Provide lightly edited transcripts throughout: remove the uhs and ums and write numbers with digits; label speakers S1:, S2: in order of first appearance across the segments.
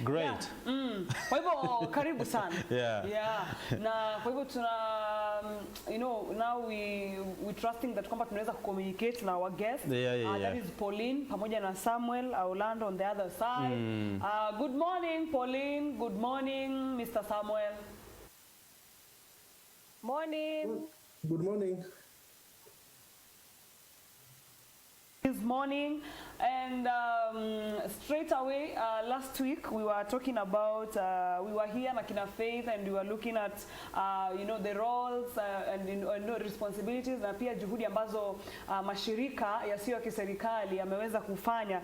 S1: Great.
S2: Yeah. Kwa hivyo karibu sana.
S1: Yeah.
S2: Yeah. Na kwa hivyo tuna you know, now we trusting that kwamba tunaweza communicate na our guest. That is Pauline pamoja na Samuel Orlando on the other side. Good morning Pauline, good morning Mr. Samuel.
S3: Morning.
S4: Good morning.
S2: This morning, and straight away last week we were talking about we were here na kina Faith, and we were looking at you know, the roles and you know, responsibilities na pia juhudi ambazo mashirika yasiyo ya kiserikali yameweza kufanya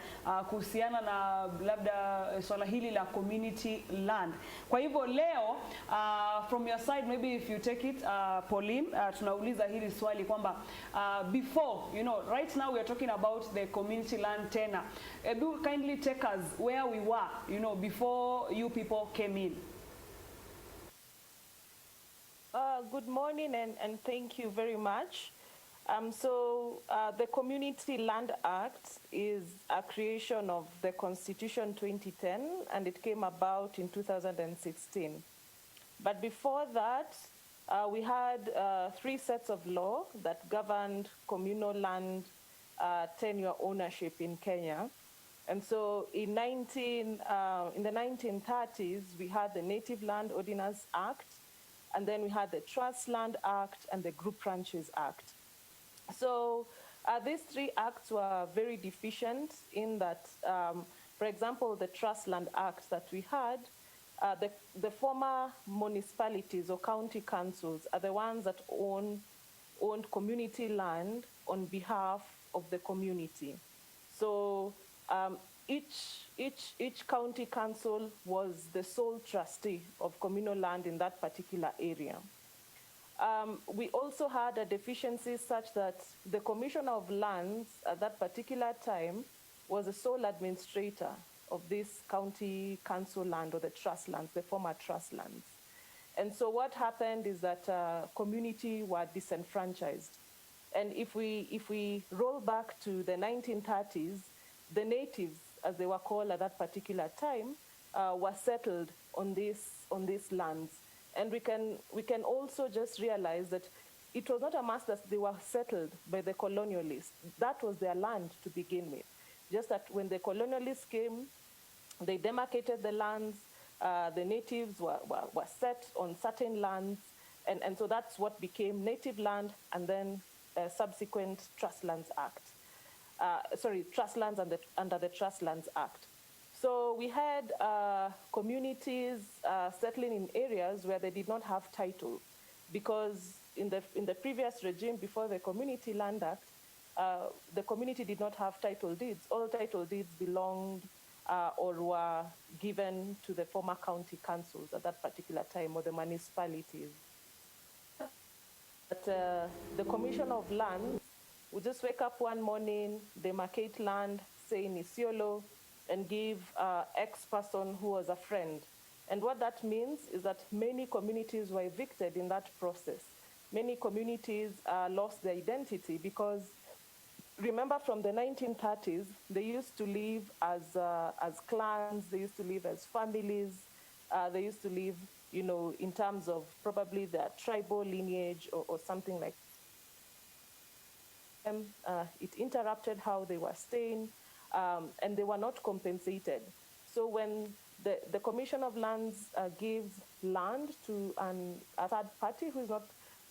S2: kuhusiana na labda swala hili la community land. Kwa hivyo leo from your side, maybe if you take it Pauline, tunauliza hili swali kwamba before, you know, right now we are talking about the community land tender. Do kindly take us where we were, you know, before you people came in.
S3: Good morning and thank you very much. The Community Land Act is a creation of the Constitution 2010, and it came about in 2016. But before that, we had 3 sets of law that governed communal land tenure ownership in Kenya. And so in the 1930s, we had the Native Land Ordinance Act, and then we had the Trust Land Act and the Group Ranches Act. So these 3 acts were very deficient in that, for example, the Trust Land Act that we had, the former municipalities or county councils are the ones that owned community land on behalf of the community. So each county council was the sole trustee of communal land in that particular area. We also had a deficiency such that the Commissioner of Lands at that particular time was the sole administrator of this county council land or the trust lands, the former trust lands. And so what happened is that community were disenfranchised. And if we roll back to the 1930s, the natives, as they were called at that particular time, were settled on these lands. And we can also just realize that it was not a matter that they were settled by the colonialists. That was their land to begin with. Just that when the colonialists came, they demarcated the lands. The natives were set on certain lands, and so that's what became native land, and then subsequent Trust Lands Act. Trust Lands under the Trust Lands Act. So we had communities settling in areas where they did not have title, because in the previous regime before the Community Land Act, the community did not have title deeds. All title deeds belonged or were given to the former county councils at that particular time, or the municipalities. But the Commission of Land would just wake up one morning, demarcate land, say in Isiolo, and give X person who was a friend. And what that means is that many communities were evicted in that process. Many communities lost their identity because, remember, from the 1930s, they used to live as clans, they used to live as families, they used to live, you know, in terms of probably their tribal lineage or something like that. It interrupted how they were staying, and they were not compensated. So when the Commission of Lands gives land to a third party who is not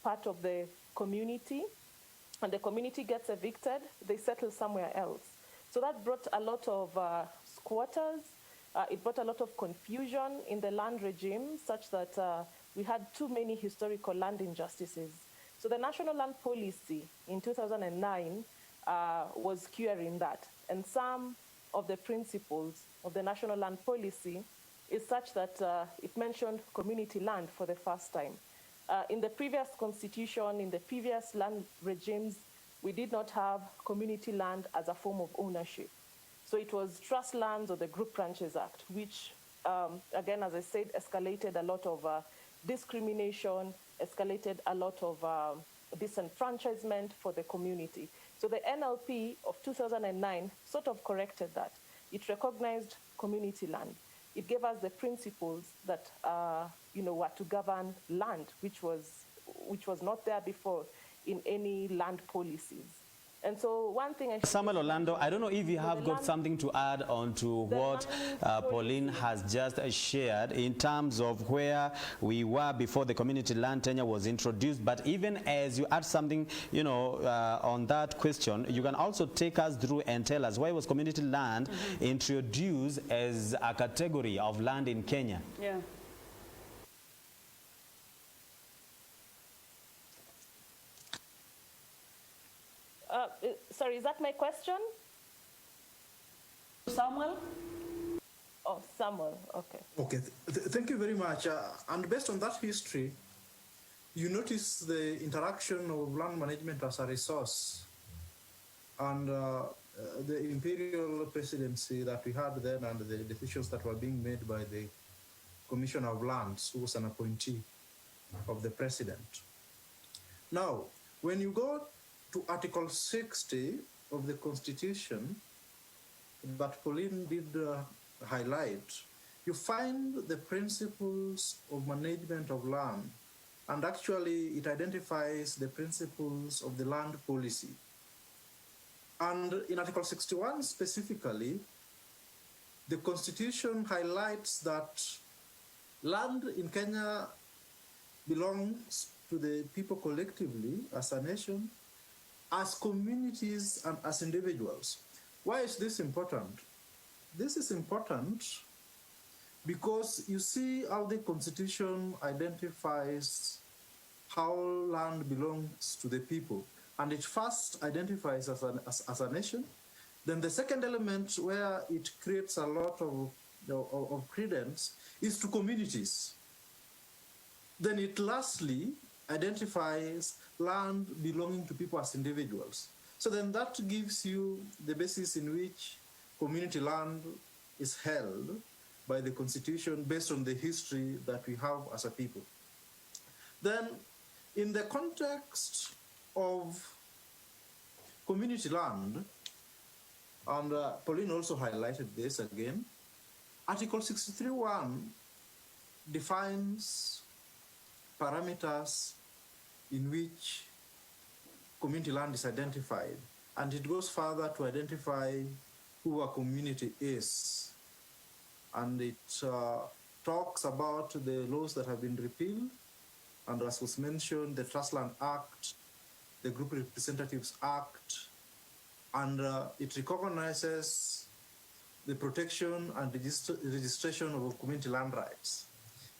S3: part of the community, and the community gets evicted, they settle somewhere else. So that brought a lot of squatters. It brought a lot of confusion in the land regime, such that we had too many historical land injustices. So the National Land Policy in 2009 was curing that. And some of the principles of the National Land Policy is such that it mentioned community land for the first time. In the previous constitution, in the previous land regimes, we did not have community land as a form of ownership. So it was Trust Lands or the Group Ranches Act, which, again, as I said, escalated a lot of discrimination, escalated a lot of disenfranchisement for the community. So the NLP of 2009 sort of corrected that. It recognized community land. it gave us the principles that were to govern land, which was not there before in any land policies. And so one thing
S1: Samuel Orlando, I don't know if you have got something to add on to what Pauline has just shared in terms of where we were before the community land tenure was introduced. But even as you add something, on that question, you can also take us through and tell us why was community land introduced as a category of land in Kenya?
S2: Yeah.
S3: Sorry, is that my question?
S2: Samuel?
S3: Oh, Samuel, okay.
S4: Okay, thank you very much. And based on that history, you notice the interaction of land management as a resource and the imperial presidency that we had then and the decisions that were being made by the Commissioner of Lands, who was an appointee of the president. Now, when you go to Article 60 of the Constitution that Pauline did highlight, you find the principles of management of land, and actually it identifies the principles of the land policy. And in Article 61 specifically, the Constitution highlights that land in Kenya belongs to the people collectively as a nation, as communities, and as individuals. Why is this important? This is important because you see how the Constitution identifies how land belongs to the people. And it first identifies as a nation. Then the second element where it creates a lot of credence is to communities. Then it lastly identifies land belonging to people as individuals. So then that gives you the basis in which community land is held by the Constitution based on the history that we have as a people. Then in the context of community land, and Pauline also highlighted this again, Article 63(1) defines parameters in which community land is identified, and it goes further to identify who a community is. And it talks about the laws that have been repealed, and as was mentioned, the Trust Land Act, the Group Representatives Act, and it recognizes the protection and registration of community land rights.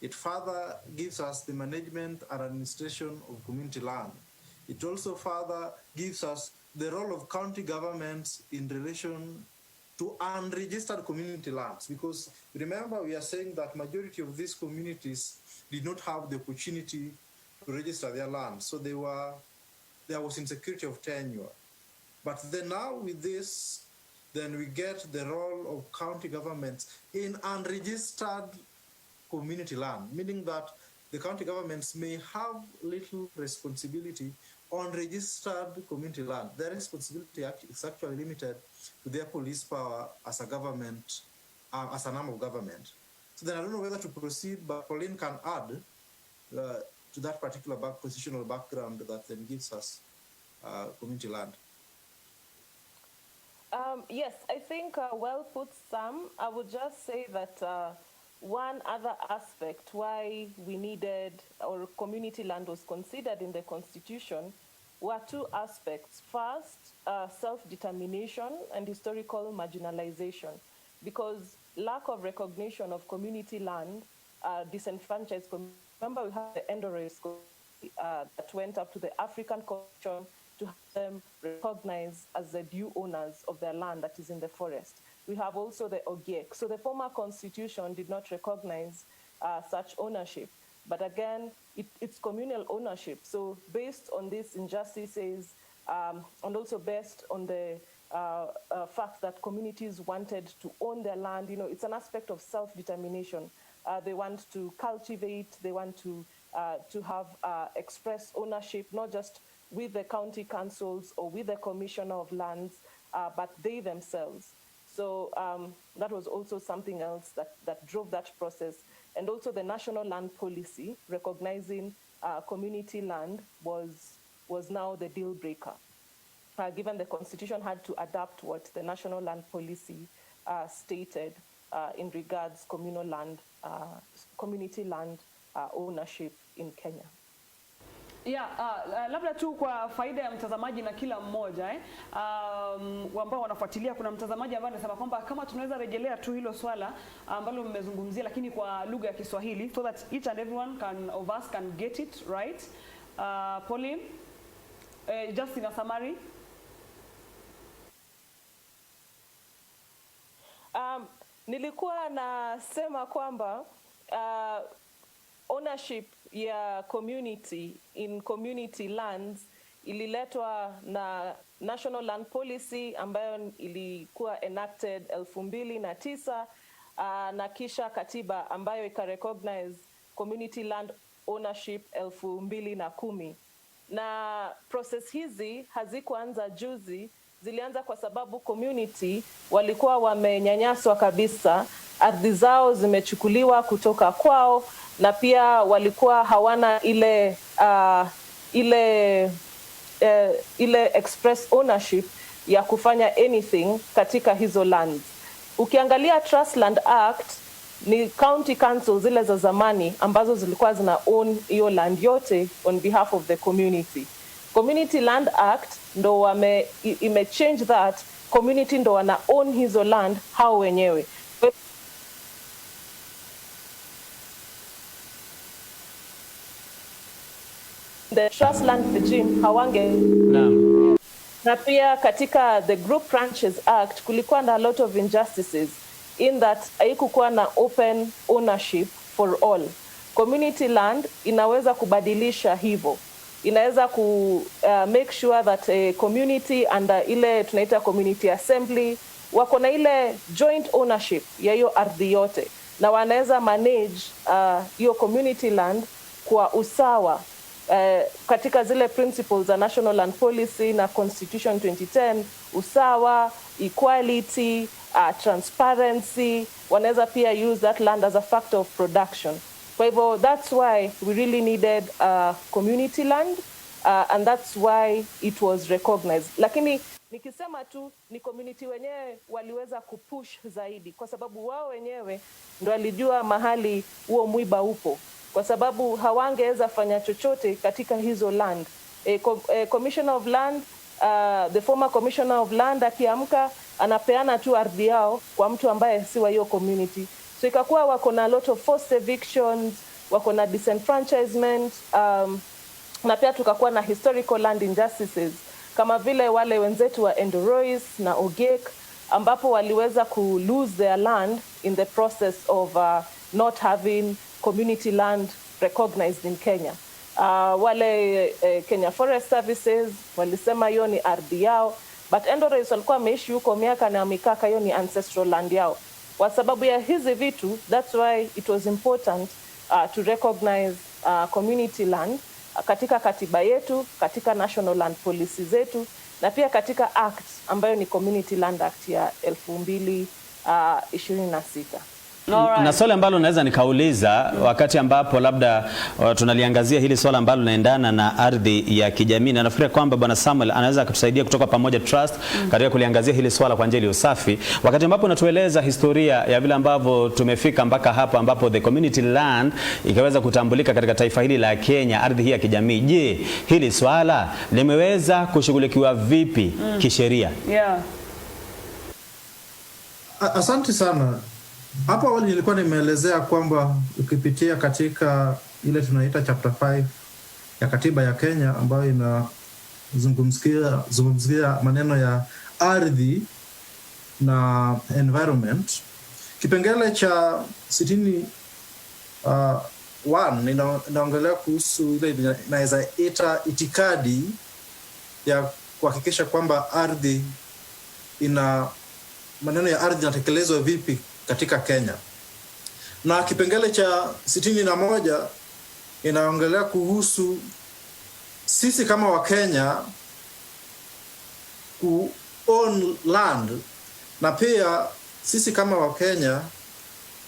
S4: It further gives us the management and administration of community land. It also further gives us the role of county governments in relation to unregistered community lands, because remember we are saying that majority of these communities did not have the opportunity to register their land, so there was insecurity of tenure. But then now with this, then we get the role of county governments in unregistered community land, meaning that the county governments may have little responsibility on registered community land. Their responsibility is actually limited to their police power as a government, as an arm of government. So then I don't know whether to proceed, but Pauline can add to that particular constitutional background that then gives us community land.
S3: Yes, I think well put, Sam. I would just say that one other aspect why we needed, or community land was considered in the Constitution, were two aspects. First, self-determination and historical marginalization, because lack of recognition of community land disenfranchised. Remember, we had the Endores that went up to the African Commission to have them recognized as the due owners of their land that is in the forest. We have also the Ogiek. So the former constitution did not recognize such ownership. But again, it's communal ownership. So based on these injustices, and also based on the fact that communities wanted to own their land, it's an aspect of self-determination. They want to cultivate, they want to have express ownership, not just with the county councils or with the commissioner of lands, but they themselves. So that was also something else that drove that process. And also the national land policy, recognizing community land was now the deal breaker. Given the Constitution had to adapt what the national land policy stated in regards communal land, community land ownership in Kenya.
S2: Yeah, labda tu kwa faida ya mtazamaji na kila mmoja ambao wanafuatilia, kuna mtazamaji ambaye anasema kwamba kama tunaweza rejelea tu hilo swala ambalo mmezungumzia lakini kwa lugha ya Kiswahili, so that each and everyone of us can get it right. Pauline, just in a summary.
S3: Nilikuwa nasema kwamba ownership ya community in community lands ililetwa na National Land Policy ambayo ilikuwa enacted 2009 na kisha katiba ambayo ikarecognize community land ownership 2010. Na process hizi hazikuanza juzi, zilianza kwa sababu community walikuwa wamenyanyaswa kabisa, ardhi zao zimechukuliwa kutoka kwao, na pia walikuwa hawana ile express ownership ya kufanya anything katika hizo lands. Ukiangalia Trust Land Act, ni county council zile za zamani ambazo zilikuwa zina own hiyo land yote on behalf of the community. Community Land Act ndo imechange that, community ndo wana own hizo land hao wenyewe. The trust land regime hawange na pia katika the Group Ranches Act kulikuwa na a lot of injustices in that haikukuwa na open ownership for all. Community land inaweza kubadilisha hivyo, inaweza make sure that a community under ile tunaita community assembly wako na ile joint ownership ya hiyo ardhi yote, na wanaweza manage hiyo community land kwa usawa katika zile principles za National Land Policy na Constitution 2010, usawa, equality, transparency. Wanaweza pia use that land as a factor of production. Kwa hivyo that's why we really needed community land and that's why it was recognized. Lakini nikisema tu ni community wenyewe waliweza kupush zaidi, kwa sababu wao wenyewe ndo walijua mahali huo mwiba upo, kwa sababu hawangeweza fanya chochote katika hizo land. Commissioner of Land, the former Commissioner of Land akiamka anapeana tu ardhi yao kwa mtu ambaye si wa hiyo community. So ikakuwa wako na a lot of forced evictions, wako na disenfranchisement, na pia tukakuwa na historical land injustices kama vile wale wenzetu wa Endorois na Ogiek ambapo waliweza ku lose their land in the process of not having community land recognized in Kenya. Wale Kenya Forest Services walisema hiyo ni ardhi yao, but Endorois walikuwa wameishi huko miaka na mikaka, hiyo ni ancestral land yao. Kwa sababu ya hizi vitu, that's why it was important to recognize community land katika katiba yetu, katika national land policy zetu, na pia katika act ambayo ni Community Land Act ya 2026.
S1: Na swali ambalo naweza nikauliza wakati ambapo labda tunaliangazia hili swala ambalo linaendana na ardhi ya kijamii, na nafikiri kwamba Bwana Samuel anaweza kutusaidia kutoka Pamoja Trust katika kuliangazia hili swala kwa njia iliyo safi, wakati ambapo unatueleza historia ya vile ambavyo tumefika mpaka hapo ambapo the community land ikaweza kutambulika katika taifa hili la Kenya, ardhi hii ya kijamii. Je, hili swala limeweza kushughulikiwa vipi kisheria?
S2: Yeah.
S4: Asante sana. Hapo awali nilikuwa nimeelezea kwamba ukipitia katika ile tunaita chapter 5 ya katiba ya Kenya ambayo inazungumzia maneno ya ardhi na environment, kipengele cha 61 inaongelea kuhusu ile inaweza ita itikadi ya kuhakikisha kwamba ardhi maneno ya ardhi inatekelezwa vipi katika Kenya. Na kipengele cha 61 inaongelea kuhusu sisi kama wa Kenya ku own land na pia sisi kama Wakenya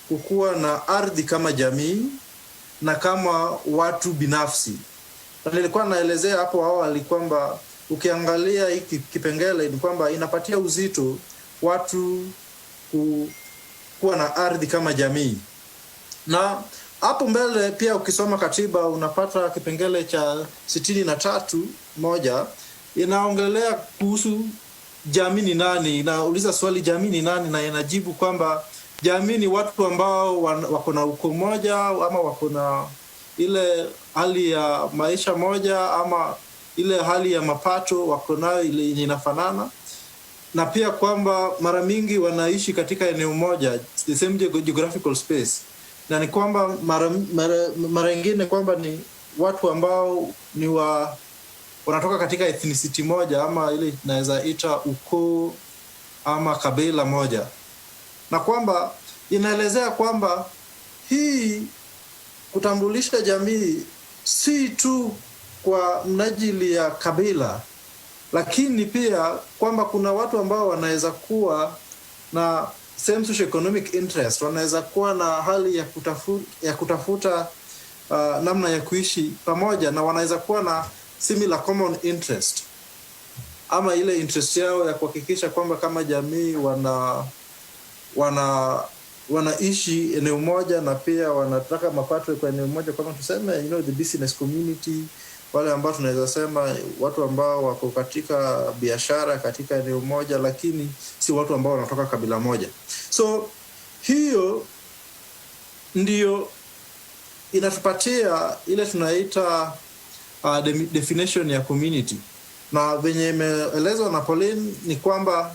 S4: kukuwa na ardhi kama jamii na kama watu binafsi. Na nilikuwa naelezea hapo awali kwamba ukiangalia hiki kipengele ni kwamba inapatia uzito watu kuwa na ardhi kama jamii. Na hapo mbele pia ukisoma katiba unapata kipengele cha 63(1) inaongelea kuhusu jamii ni nani. Inauliza swali jamii ni nani, na inajibu kwamba jamii ni watu ambao wako na ukoo moja ama wako na ile hali ya maisha moja ama ile hali ya mapato wako nayo ile inafanana, na pia kwamba mara mingi wanaishi katika eneo moja, the same geographical space, na ni kwamba mara nyingine kwamba ni watu ambao ni wanatoka katika ethnicity moja ama ile inaweza ita ukoo ama kabila moja, na kwamba inaelezea kwamba hii kutambulisha jamii si tu kwa mnajili ya kabila, lakini pia kwamba kuna watu ambao wanaweza kuwa na same socio-economic interest, wanaweza kuwa na hali ya kutafuta namna ya kuishi pamoja, na wanaweza kuwa na similar common interest ama ile interest yao ya kuhakikisha kwamba kama jamii wanaishi eneo moja na pia wanataka mapato kwa eneo moja, kama tuseme the business community, wale ambao tunaweza sema watu ambao wako katika biashara katika eneo moja, lakini si watu ambao wanatoka kabila moja. So hiyo ndio inatupatia ile tunaita definition ya community, na venye imeelezwa na Pauline ni kwamba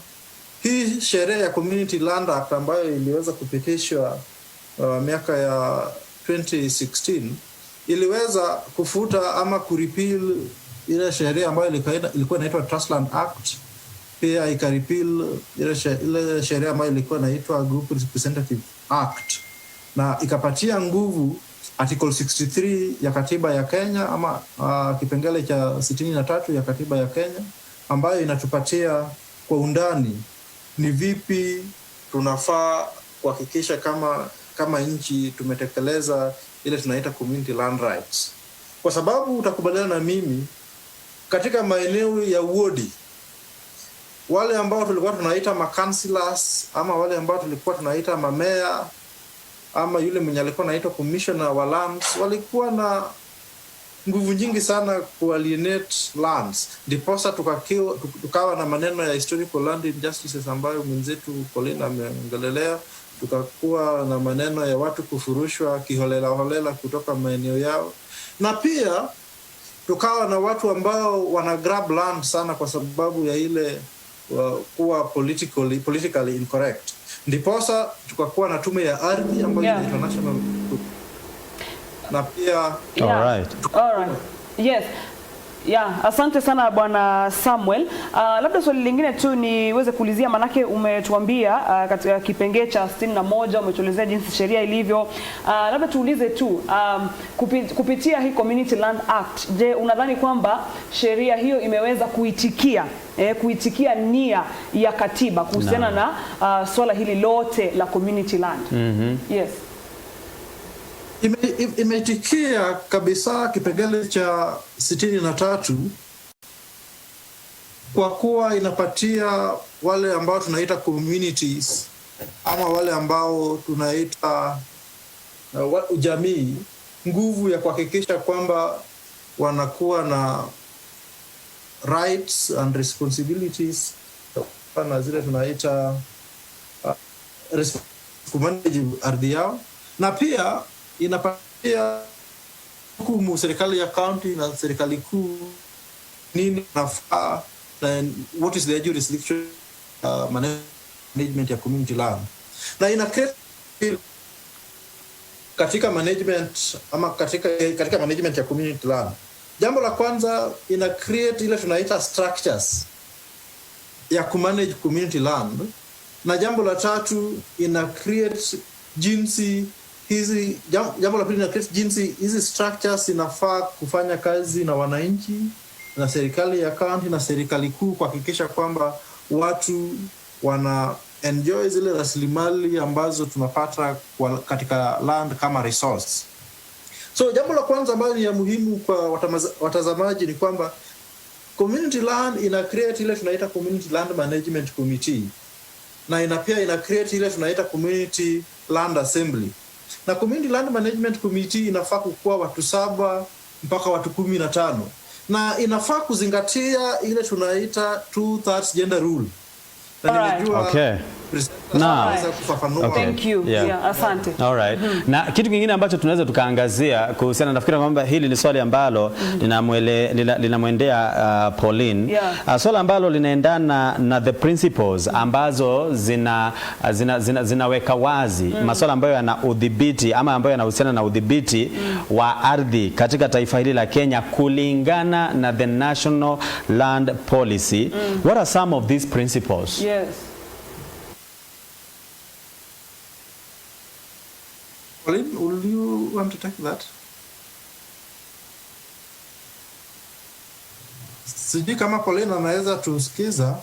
S4: hii sheria ya Community Land Act ambayo iliweza kupitishwa miaka ya 2016 iliweza kufuta ama kurepeal ile sheria ambayo ilikuwa inaitwa Trust Land Act, pia ikarepeal ile sheria ambayo ilikuwa inaitwa Group Representative Act, na ikapatia nguvu Article 63 ya katiba ya Kenya ama kipengele cha 63 ya katiba ya Kenya, ambayo inatupatia kwa undani ni vipi tunafaa kuhakikisha kama nchi tumetekeleza ile tunaita community land rights. Kwa sababu utakubaliana na mimi, katika maeneo ya wodi, wale ambao tulikuwa tunaita ma-councillors ama wale ambao tulikuwa tunaita mamea ama yule mwenye alikuwa anaitwa commissioner wa lands, walikuwa na nguvu nyingi sana kualienate lands. Ndiposa tukawa na maneno ya historical land injustices ambayo mwenzetu Pauline ameongelelea, tukakuwa na maneno ya watu kufurushwa kiholela kutoka maeneo yao, na pia tukawa na watu ambao wana grab land sana kwa sababu ya ile kuwa politically incorrect. Ndiposa tukakuwa na tume ya ardhi ambayo ni international, na pia
S2: All right. Yes. Yeah, asante sana Bwana Samuel. Labda swali lingine tu niweze kuulizia, manake umetuambia katika kipengee cha 61 umetuelezea jinsi sheria ilivyo. Labda tuulize tu kupitia hii Community Land Act, je, unadhani kwamba sheria hiyo imeweza kuitikia nia ya katiba kuhusiana na swala hili lote la community land? Yes.
S4: Imeitikia kabisa kipengele cha 63 kwa kuwa inapatia wale ambao tunaita communities ama wale ambao tunaita jamii nguvu ya kuhakikisha kwamba wanakuwa na rights and responsibilities na zile tunaita kumanage ardhi yao, na pia inapatia hukumu serikali ya county na serikali kuu nini nafaa na what is the jurisdiction management ya community land, na ina create katika management ama katika management ya community land. Jambo la kwanza, ina create ile tunaita structures ya kumanage community land, na jambo la tatu, ina create jinsi hizi jambo la pili, ina create jinsi hizi structures inafaa kufanya kazi na wananchi na serikali ya county na serikali kuu kuhakikisha kwamba watu enjoy zile rasilimali ambazo tunapata katika land kama resource. So jambo la kwanza ambalo ni ya muhimu kwa watazamaji ni kwamba community land ina create ile tunaita community land management committee, na ina create ile tunaita community land assembly. Na community land management committee inafaa kuwa watu 7 mpaka watu 15, na inafaa kuzingatia ile tunaita 2/3 gender rule.
S1: Okay.
S2: Thank you. Yeah, asante.
S1: All right. Na kitu kingine ambacho tunaweza tukaangazia kuhusiana, nafikiri kwamba hili ni swali ambalo linamwendea Pauline. Swali ambalo linaendana na the principles ambazo zinaweka wazi masuala ambayo yana udhibiti ama ambayo yanahusiana na udhibiti wa ardhi katika taifa hili la Kenya kulingana na the National Land Policy. What are some of these principles?
S2: Yes.
S4: Pauline, will you want to take that? Sijui kama Pauline anaweza tusikiza.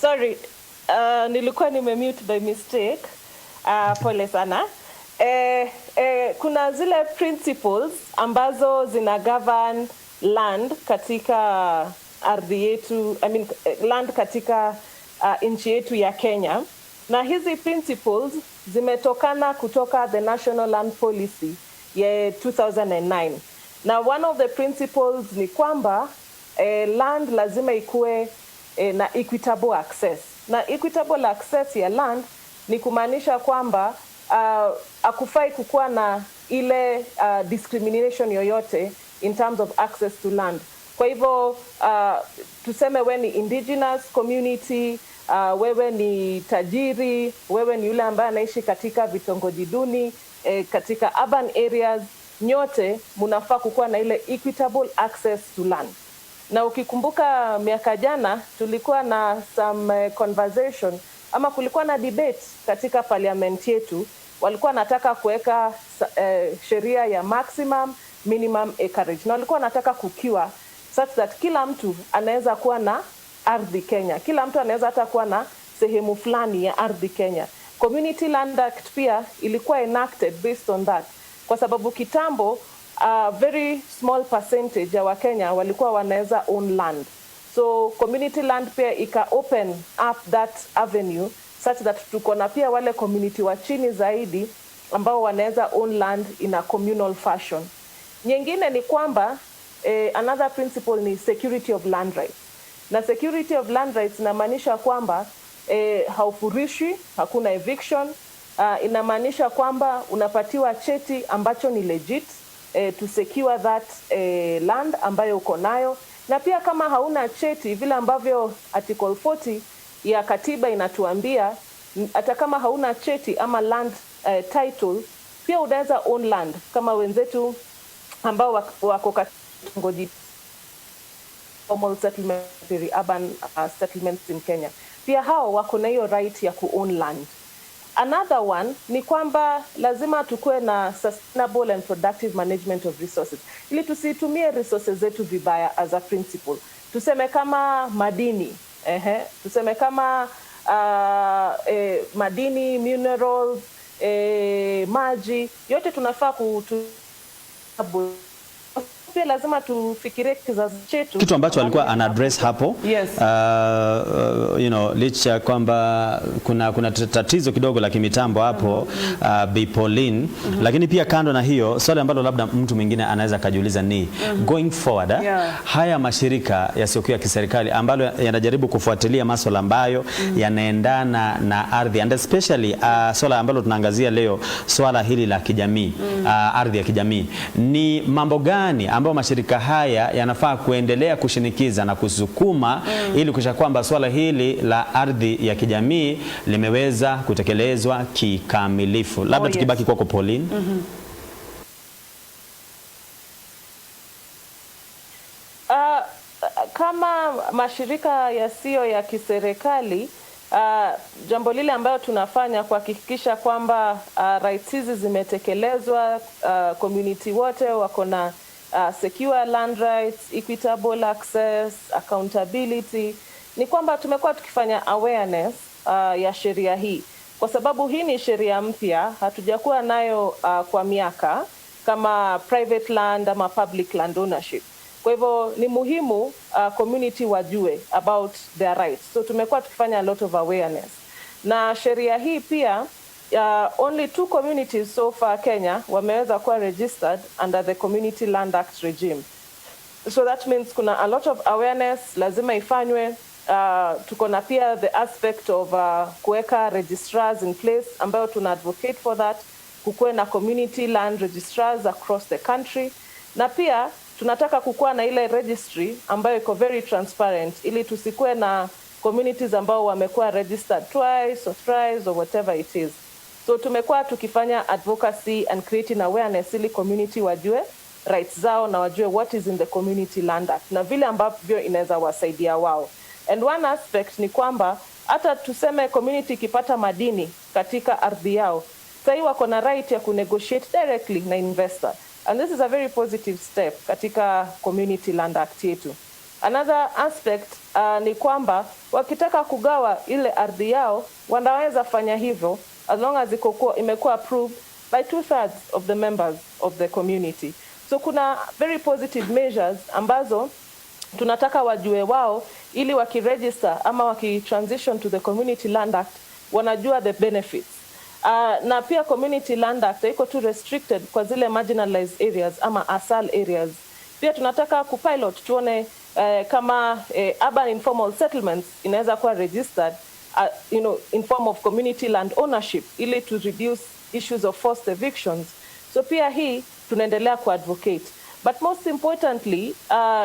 S3: Sorry. Nilikuwa nimemute by mistake. Pole sana. Kuna zile principles ambazo zina govern land katika ardhi yetu, land katika nchi yetu ya Kenya. Na hizi principles zimetokana kutoka the National Land Policy ya 2009. Na one of the principles ni kwamba land lazima ikue na equitable access. Na equitable access ya land ni kumaanisha kwamba hakufai kukuwa na ile discrimination yoyote in terms of access to land. Kwa hivyo tuseme we ni indigenous community, wewe ni tajiri, wewe ni yule ambaye anaishi katika vitongoji duni, katika urban areas, nyote munafaa kukuwa na ile equitable access to land. Na ukikumbuka miaka jana tulikuwa na some conversation ama kulikuwa na debate katika parliament yetu, walikuwa nataka kuweka sheria ya maximum minimum acreage, na walikuwa nataka kukiwa such that kila mtu anaweza kuwa na ardhi Kenya. Kila mtu anaweza hata kuwa na sehemu fulani ya ardhi Kenya. Community Land Act pia ilikuwa enacted based on that. Kwa sababu kitambo very small percentage ya Wakenya walikuwa wanaweza own land. So Community Land pia ika open up that avenue such that tuko na pia wale community wa chini zaidi ambao wanaweza own land in a communal fashion. Nyingine ni kwamba another principle ni security of land rights. Na security of land rights inamaanisha kwamba haufurishi, hakuna eviction. Inamaanisha kwamba unapatiwa cheti ambacho ni legit to secure that land ambayo uko nayo. Na pia kama hauna cheti, vile ambavyo article 40 ya katiba inatuambia, hata kama hauna cheti ama land title, pia unaweza own land kama wenzetu ambao wako katika ngoji formal settlement, urban settlements in Kenya. Pia hao wako na hiyo right ya ku-own land. Another one ni kwamba lazima tukue na sustainable and productive management of resources. Ili tusitumie resources zetu vibaya as a principle. Tuseme kama madini, tuseme kama madini, minerals, maji, yote tunafaa pia lazima tufikirie kizazi chetu. Kitu
S1: ambacho alikuwa ana address hapo,
S2: yes.
S1: Licha kwamba kuna tatizo kidogo la kimitambo hapo, Bi Pauline, lakini pia kando na hiyo, swali ambalo labda mtu mwingine anaweza kujiuliza ni going forward, haya mashirika yasiyokuwa ya kiserikali ambalo yanajaribu kufuatilia masuala ambayo yanaendana na ardhi, and especially swala ambalo tunaangazia leo, swala hili la kijamii, ardhi ya kijamii, ni mambo gani ambayo mashirika haya yanafaa kuendelea kushinikiza na kusukuma ili kuhakikisha kwamba swala hili la ardhi ya kijamii limeweza kutekelezwa kikamilifu? Labda tukibaki kwako Pauline.
S3: Kama mashirika yasiyo ya kiserikali, jambo lile ambayo tunafanya kuhakikisha kwamba rights hizi zimetekelezwa, community wote wako na secure land rights, equitable access, accountability, ni kwamba tumekuwa tukifanya awareness ya sheria hii, kwa sababu hii ni sheria mpya, hatujakuwa nayo kwa miaka kama private land ama public land ownership. Kwa hivyo ni muhimu community wajue about their rights. So tumekuwa tukifanya a lot of awareness. Na sheria hii pia only 2 communities so far Kenya wameweza kuwa registered under the Community Land Act regime. So that means kuna a lot of awareness lazima ifanywe. Tuko na pia the aspect of kuweka registrars in place ambayo tuna advocate for that, kukuwe na community land registrars across the country, na pia tunataka kukuwa na ile registry ambayo iko very transparent ili tusikuwe na communities ambao wamekuwa registered twice or thrice or whatever it is. So tumekuwa tukifanya advocacy and creating awareness ili community wajue rights zao na wajue what is in the Community Land Act na vile ambavyo inaweza wasaidia wao. And one aspect ni kwamba hata tuseme community ikipata madini katika ardhi yao, sasa wako na right ya kunegotiate directly na investor. And this is a very positive step katika Community Land Act yetu. Another aspect ni kwamba wakitaka kugawa ile ardhi yao wanaweza fanya hivyo as long as imekuwa approved by 2/3 of the members of the community. So kuna very positive measures ambazo tunataka wajue wao ili wakiregister ama wakitransition to the Community Land Act wanajua the benefits. Na pia Community Land Act iko too restricted kwa zile marginalized areas ama ASAL areas. Pia tunataka kupilot tuone kama urban informal settlements inaweza kuwa registered in form of community land ownership ili to reduce issues of forced evictions. So pia hii tunaendelea kuadvocate. But most importantly,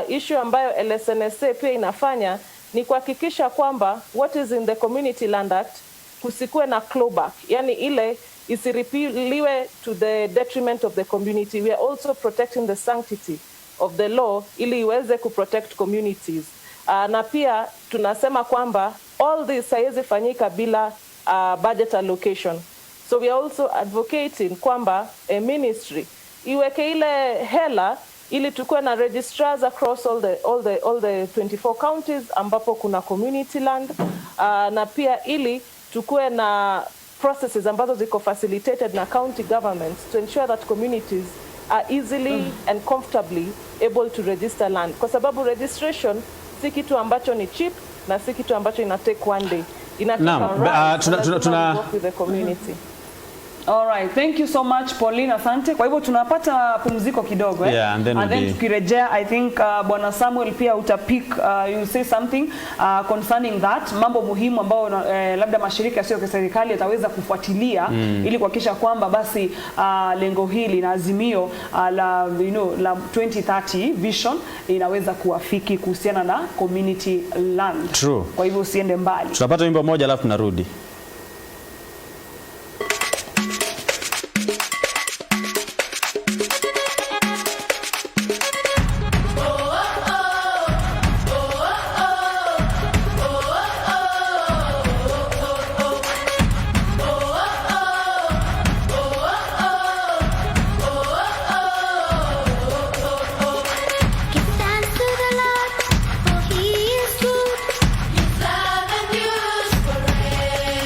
S3: issue ambayo LSNSA pia inafanya ni kuhakikisha kwamba what is in the Community Land Act kusikue na clawback, yani ile isiripiliwe to the detriment of the community. We are also protecting the sanctity of the law ili iweze kuprotect communities. Na pia tunasema kwamba all this haiwezi fanyika bila budget allocation. So we are also advocating kwamba a ministry iweke ile hela ili tukue na registrars across all the 24 counties ambapo kuna community land, na pia ili tukue na processes ambazo ziko facilitated na county governments to ensure that communities are easily and comfortably able to register land, kwa sababu registration si kitu ambacho ni cheap na si kitu ambacho ina take one day. Tuna with the community.
S2: All right, thank you so much Pauline, asante. Kwa hivyo tunapata pumziko kidogo
S1: Yeah, and then
S2: tukirejea I think Bwana Samuel pia utapick you say something concerning that, mambo muhimu ambao labda mashirika yasiyo ya serikali yataweza kufuatilia ili kuhakikisha kwamba basi lengo hili na azimio la la 2030 vision inaweza kuafiki kuhusiana na community land.
S1: True.
S2: Kwa hivyo usiende mbali.
S1: Tunapata wimbo moja alafu tunarudi.
S5: Give thanks to the Lord, for He is good. His love endures forever.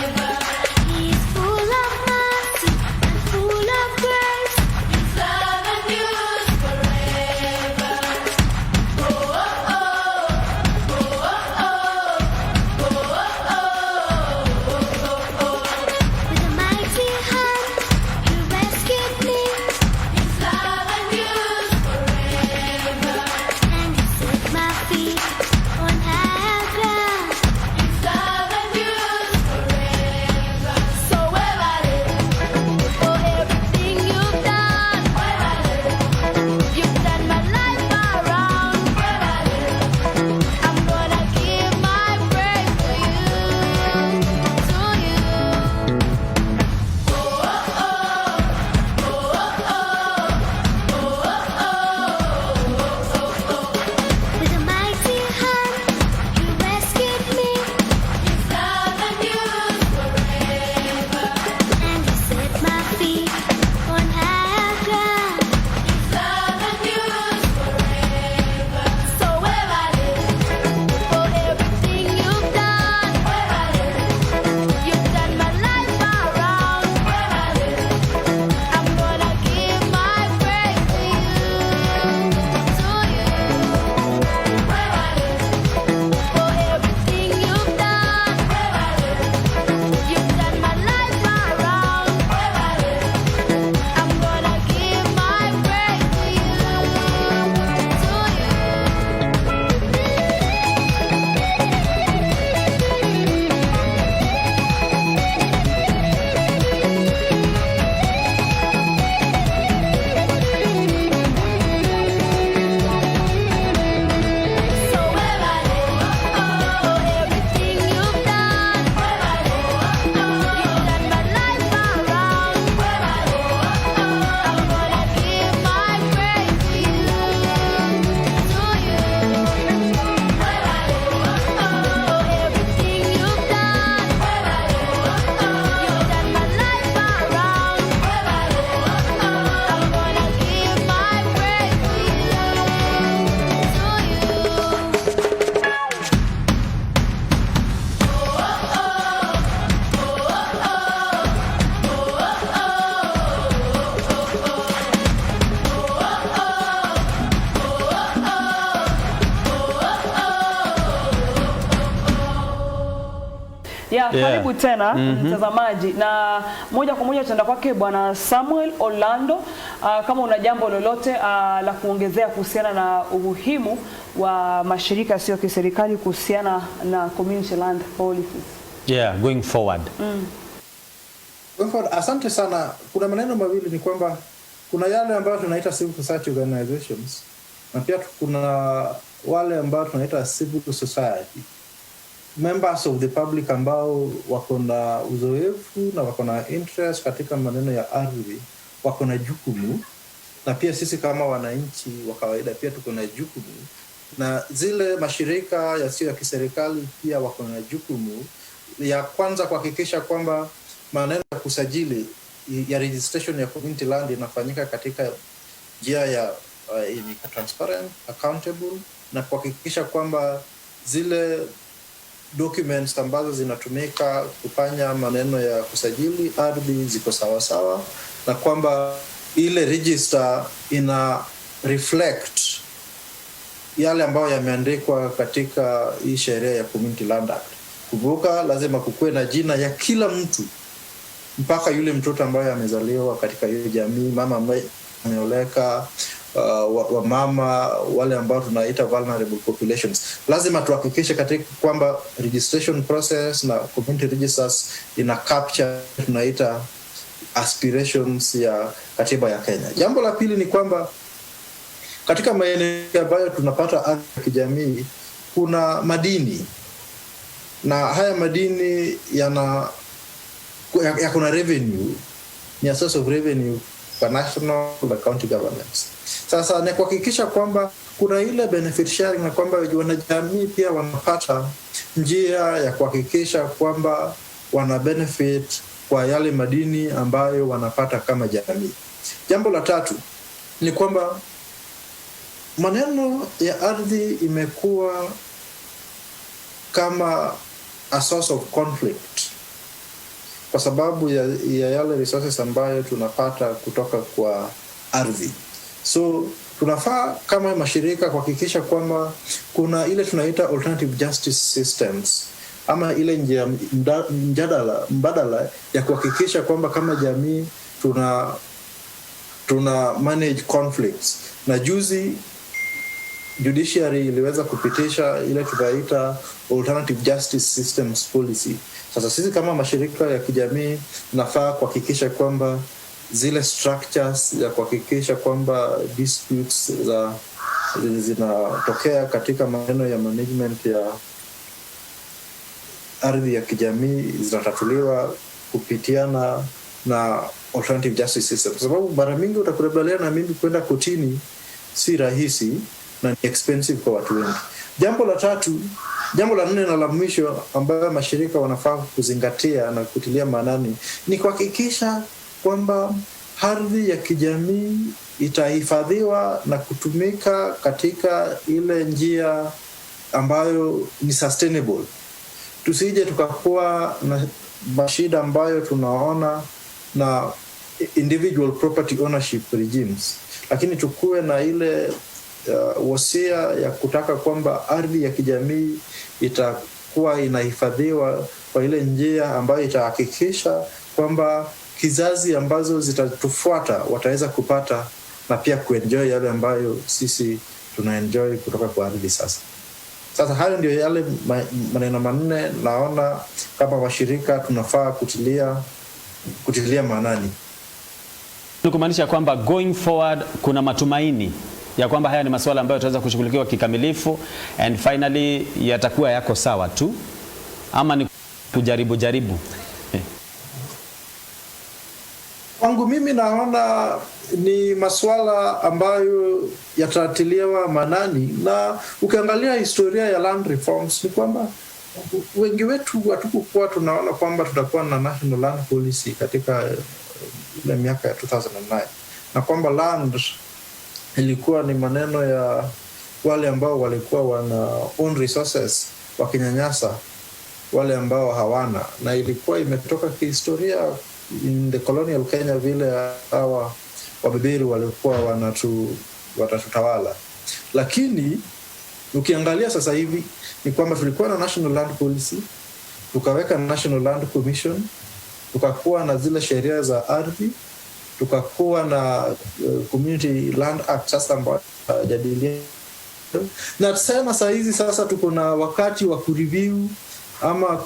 S2: karibu tena mtazamaji, na moja kwa moja tutaenda kwake Bwana Samuel Orlando. Kama una jambo lolote la kuongezea kuhusiana na umuhimu wa mashirika yasiyo kiserikali kuhusiana na community land policies.
S1: Yeah, going forward.
S4: Going forward, asante sana. Kuna maneno mawili, ni kwamba kuna yale ambayo tunaita civil society organizations na pia kuna wale ambao tunaita civil society members of the public ambao wako na uzoefu na wako na interest katika maneno ya ardhi, wako na jukumu, na pia sisi kama wananchi wa kawaida pia tuko na jukumu, na zile mashirika yasiyo ya kiserikali pia wako na jukumu ya kwanza kuhakikisha kwamba maneno ya kusajili ya registration ya community land inafanyika katika njia ya transparent, accountable, na kuhakikisha kwamba zile documents ambazo zinatumika kufanya maneno ya kusajili ardhi ziko sawa sawa, na kwamba ile register ina reflect yale ambayo yameandikwa katika hii sheria ya Community Land Act. Kumbuka, lazima kukuwe na jina ya kila mtu, mpaka yule mtoto ambaye amezaliwa katika hiyo jamii, mama ambaye ameoleka, wamama wale ambao tunaita vulnerable populations. Lazima tuhakikishe katika kwamba registration process na community registers ina capture tunaita aspirations ya katiba ya Kenya. Jambo la pili ni kwamba katika maeneo ambayo tunapata ardhi ya kijamii kuna madini, na haya madini yako na revenue, ni a source of revenue for national na county governments. Sasa ni kuhakikisha kwamba kuna ile benefit sharing, na kwamba wanajamii pia wanapata njia ya kuhakikisha kwamba wana benefit kwa yale madini ambayo wanapata kama jamii. Jambo la tatu ni kwamba maneno ya ardhi imekuwa kama a source of conflict kwa sababu ya yale resources ambayo tunapata kutoka kwa ardhi. So tunafaa kama mashirika kuhakikisha kwamba kuna ile tunaita alternative justice systems, ama ile njia mbadala ya kuhakikisha kwamba kama jamii tuna manage conflicts. Na juzi judiciary iliweza kupitisha ile tunaita alternative justice systems policy. Sasa sisi kama mashirika ya kijamii nafaa kuhakikisha kwamba zile structures ya kuhakikisha kwamba disputes zinatokea katika maneno ya management ya ardhi ya kijamii zinatatuliwa kupitiana na alternative justice system, kwa sababu mara mingi utakubaliana na mimi kwenda kotini si rahisi na ni expensive kwa watu wengi. Jambo la nne na la mwisho ambayo mashirika wanafaa kuzingatia na kutilia maanani ni kuhakikisha kwamba ardhi ya kijamii itahifadhiwa na kutumika katika ile njia ambayo ni sustainable. Tusije tukakuwa na mashida ambayo tunaona na individual property ownership regimes, lakini tukuwe na ile wasia ya kutaka kwamba ardhi ya kijamii itakuwa inahifadhiwa kwa ile njia ambayo itahakikisha kwamba kizazi ambazo zitatufuata wataweza kupata na pia kuenjoy yale ambayo sisi tunaenjoy kutoka kwa ardhi sasa. Sasa hayo ndio yale maneno manne naona kama washirika tunafaa kutilia maanani.
S1: Ni kumaanisha kwamba going forward kuna matumaini ya kwamba haya ni masuala ambayo tutaweza kushughulikiwa kikamilifu and finally yatakuwa yako sawa tu, ama ni kujaribu?
S4: Kwangu mimi naona ni masuala ambayo yatatiliwa maanani, na ukiangalia historia ya land reforms ni kwamba wengi wetu hatukuwa tunaona kwamba tutakuwa na national land policy katika ile miaka ya 2009, na kwamba land ilikuwa ni maneno ya wale ambao walikuwa wana own resources wakinyanyasa wale ambao hawana, na ilikuwa imetoka kihistoria in the colonial Kenya vile hawa wabeberu walikuwa watatutawala. Lakini ukiangalia sasa hivi ni kwamba tulikuwa na national land policy, tukaweka National Land Commission, tukakuwa na zile sheria za ardhi, tukakuwa na Community Land Act sasa ambayo jadiliana. Na tusema saa hizi sasa tuko na wakati wa kureview ama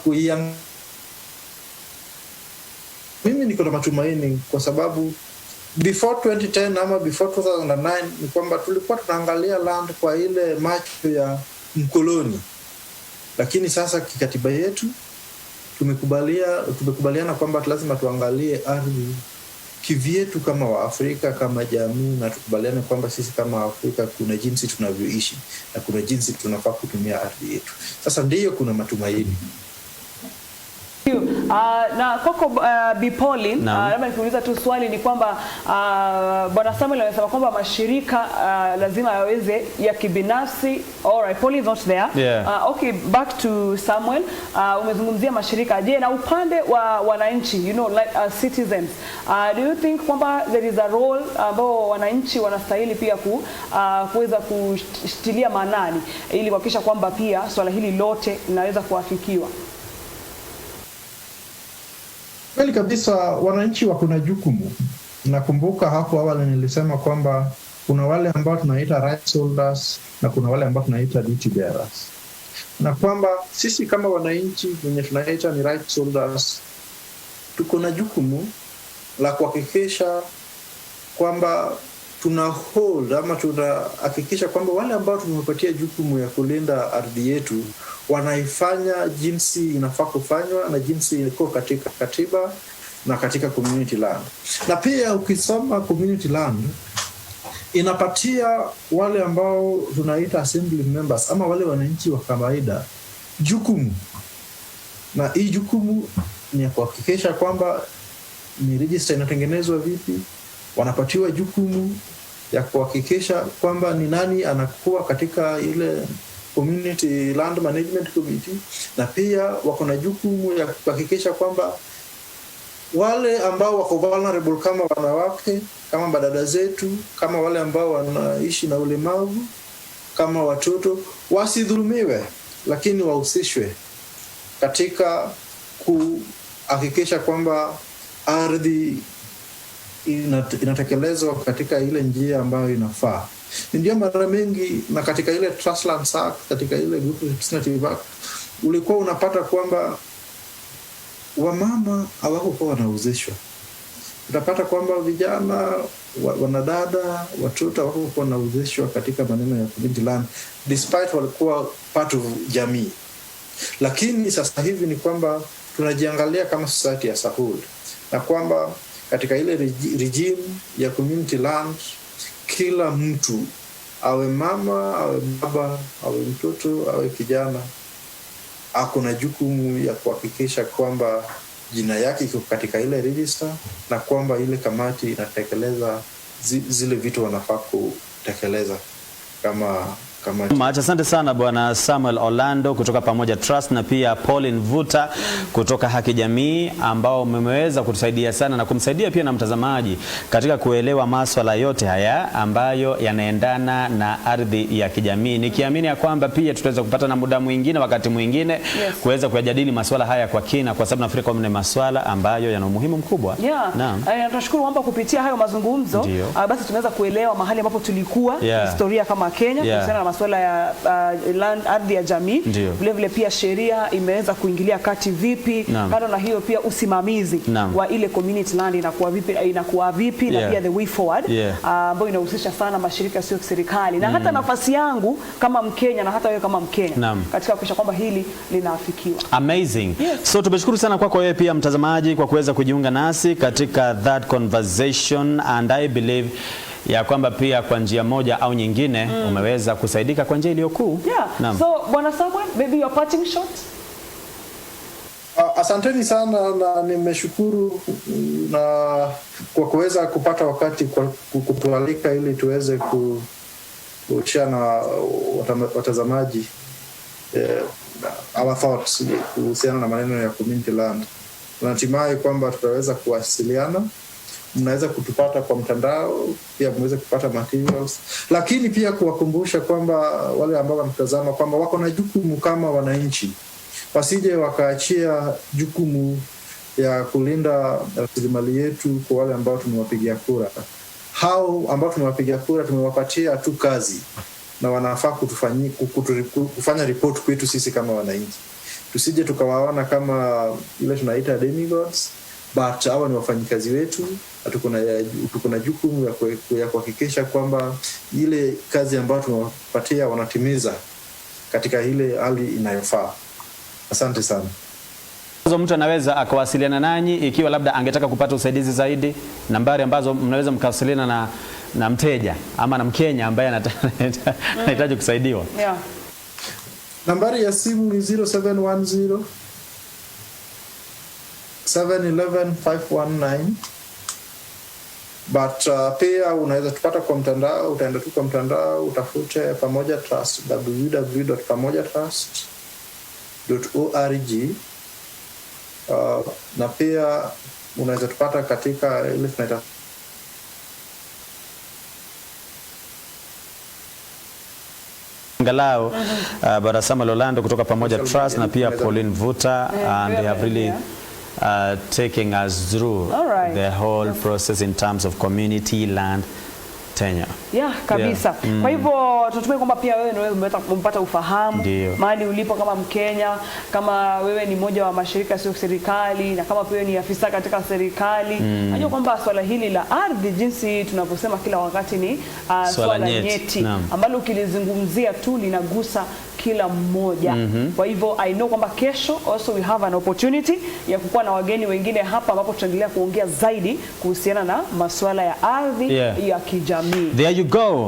S4: mimi niko na matumaini kwa sababu before 2010 ama before 2009 ni kwamba tulikuwa tunaangalia land kwa ile macho ya mkoloni, lakini sasa kikatiba yetu tumekubaliana kwamba lazima tuangalie ardhi kivyetu kama Waafrika, kama jamii, na tukubaliane kwamba sisi kama Afrika kuna jinsi tunavyoishi na kuna jinsi tunafaa kutumia ardhi yetu. Sasa ndiyo kuna matumaini.
S2: Na kwako Bi Pauline, labda nikiuliza tu swali ni kwamba Bwana Samuel amesema kwamba mashirika lazima yaweze ya kibinafsi. Alright, Pauline is not there.
S1: Yeah.
S2: Okay, back to Samuel. Umezungumzia mashirika. Je, na upande wa wananchi, you know, like citizens, do you think kwamba there is a role ambao wananchi wanastahili pia kuweza kushtilia maanani ili kuhakikisha kwamba pia swala hili lote linaweza kuafikiwa?
S4: Kweli kabisa, wananchi wako na jukumu. Nakumbuka hapo awali nilisema kwamba kuna wale ambao tunaita rights holders na kuna wale ambao tunaita duty bearers, na kwamba sisi kama wananchi wenye tunaita ni rights holders tuko na jukumu la kuhakikisha kwamba tuna hold ama tunahakikisha kwamba wale ambao tumepatia jukumu ya kulinda ardhi yetu wanaifanya jinsi inafaa kufanywa na jinsi iko katika katiba na katika community land. Na pia ukisoma community land inapatia wale ambao tunaita assembly members ama wale wananchi wa kawaida jukumu, na hii jukumu ni ya kuhakikisha kwamba ni register inatengenezwa vipi. Wanapatiwa jukumu ya kuhakikisha kwamba ni nani anakuwa katika ile Community Land Management Committee, na pia wako na jukumu ya kuhakikisha kwamba wale ambao wako vulnerable kama wanawake, kama madada zetu, kama wale ambao wanaishi na ulemavu, kama watoto, wasidhulumiwe, lakini wahusishwe katika kuhakikisha kwamba ardhi inatekelezwa katika ile njia ambayo inafaa. Ndio mara mengi na katika ile Trust Lands Act, katika ile Group Representative Act, ulikuwa unapata kwamba wamama hawakuwa wanahusishwa. Utapata kwamba vijana, wanadada, watoto hawakuwa wanahusishwa katika maneno ya community land despite walikuwa part of jamii. Lakini sasa hivi ni kwamba tunajiangalia kama society as a whole, na kwamba katika ile regime ya community land kila mtu, awe mama, awe baba, awe mtoto, awe kijana, ako na jukumu ya kuhakikisha kwamba jina yake iko katika ile register na kwamba ile kamati inatekeleza zile vitu wanafaa kutekeleza kama.
S1: Asante sana Bwana Samuel Orlando kutoka Pamoja Trust na pia Pauline Vuta kutoka Haki Jamii, ambao mmeweza kutusaidia sana na kumsaidia pia na mtazamaji katika kuelewa masuala yote haya ambayo yanaendana na ardhi ya kijamii. Nikiamini ya kwamba pia tutaweza kupata na muda mwingine, wakati mwingine, kuweza kujadili masuala haya kwa kina, kwa sababu nafikiri kwamba ni masuala ambayo yana umuhimu mkubwa.
S2: Naam. Tunashukuru kwamba kupitia hayo mazungumzo basi tunaweza kuelewa mahali ambapo tulikuwa, historia kama Kenya, kuhusiana masuala ya land, ardhi ya jamii. Vile vile pia sheria imeweza kuingilia kati vipi. Kando na hiyo pia usimamizi wa ile community land inakuwa vipi na pia the way forward ambayo inahusisha sana mashirika sio kiserikali na hata nafasi yangu kama Mkenya na hata wewe kama Mkenya katika kuhakikisha kwamba hili linaafikiwa.
S1: Amazing. So tumeshukuru sana kwako wewe pia mtazamaji kwa kuweza kujiunga nasi katika that conversation, and I believe ya kwamba pia kwa njia moja au nyingine umeweza kusaidika kwa njia iliyokuu.
S2: So Bwana Samuel, maybe your parting shot.
S4: Asanteni sana na nimeshukuru na kwa kuweza kupata wakati kwa kutualika ili tuweze kushare na watazamaji our thoughts kuhusiana na maneno ya community land. Natumai kwamba tutaweza kuwasiliana. Mnaweza kutupata kwa mtandao, pia mweze kupata materials, lakini pia kuwakumbusha kwamba wale ambao wanatazama kwamba wako na jukumu kama wananchi wasije wakaachia jukumu ya kulinda rasilimali yetu kwa wale ambao tumewapigia kura. Hao ambao tumewapigia kura tumewapatia tu kazi na wanafaa kufanya report kwetu sisi kama wananchi. Tusije tukawaona kama ile tunaita demigods, but hawa ni wafanyikazi wetu. Tuko na jukumu ya kuhakikisha kwamba ile kazi ambayo tumewapatia wanatimiza katika ile hali inayofaa. Asante sana.
S1: Mtu anaweza akawasiliana nanyi ikiwa labda angetaka kupata usaidizi zaidi, nambari ambazo mnaweza mkawasiliana na mteja ama na Mkenya ambaye anahitaji kusaidiwa.
S2: Yeah.
S4: Nambari ya simu ni 0710 711 519. But pia unaweza tupata kwa mtandao, utaenda tu kwa mtandao utafute Pamoja Trust, www.pamojatrust.org. Na pia unaweza tupata katika ile tunaita
S1: Angalau Barasama Lolando kutoka Pamoja Trust na pia Pauline Vuta, and they have really taking us through the whole process in terms of community land tenure.
S2: Yeah, kabisa. Yeah. Kwa hivyo tunatumai kwamba pia wewe ndio umepata ufahamu mahali ulipo kama Mkenya, kama wewe ni mmoja wa mashirika sio serikali na kama pia ni afisa katika serikali. Najua kwamba swala hili la ardhi jinsi tunavyosema kila wakati ni swala nyeti ambalo ukilizungumzia tu linagusa kila mmoja. Kwa hivyo I know kwamba kesho also we have an opportunity ya kukuwa na wageni wengine hapa ambapo tutaendelea kuongea zaidi kuhusiana na masuala ya ardhi ya kijamii.
S1: There you go.